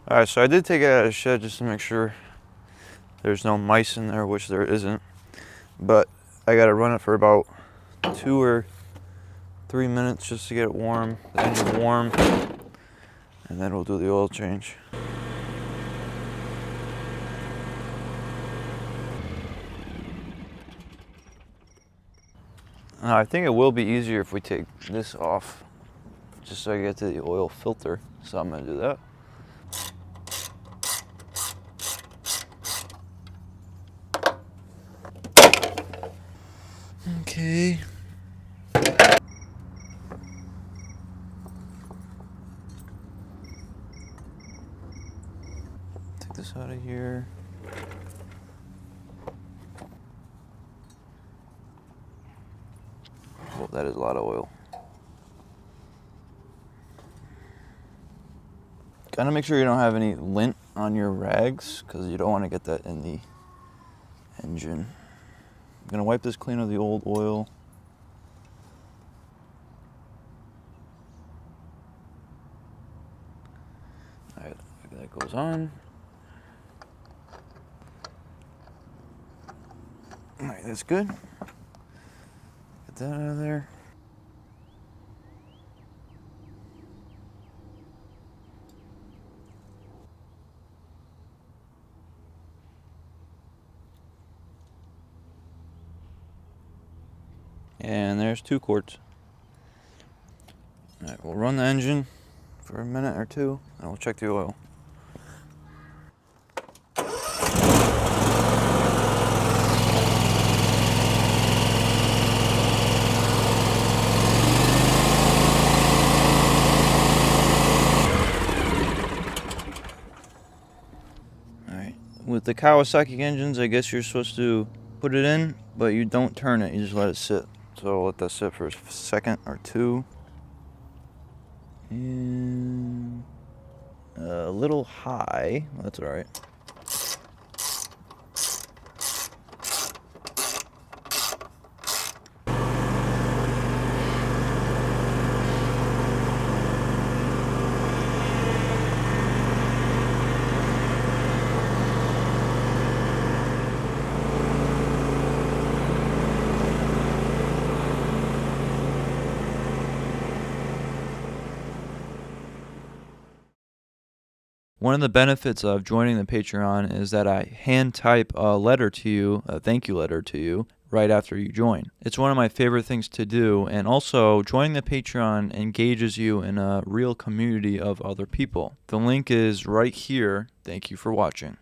Alright, so I did take it out of the shed just to make sure there's no mice in there, which there isn't. But I gotta run it for about 2 or 3 minutes just to get it warm, the engine warm, and then we'll do the oil change. I think it will be easier if we take this off, just so I get to the oil filter. So I'm gonna do that. Okay. Take this out of here. Oh, that is a lot of oil. Gotta make sure you don't have any lint on your rags, because you don't want to get that in the engine. I'm gonna wipe this clean of the old oil. Alright, that goes on. Alright, that's good. Get that out of there. And there's 2 quarts. Alright, we'll run the engine for a minute or two, and we'll check the oil. Alright, with the Kawasaki engines, I guess you're supposed to put it in, but you don't turn it, you just let it sit. So I'll let that sit for a second or two. And a little high, that's alright. One of the benefits of joining the Patreon is that I hand type a letter to you, a thank you letter to you, right after you join. It's one of my favorite things to do, and also joining the Patreon engages you in a real community of other people. The link is right here. Thank you for watching.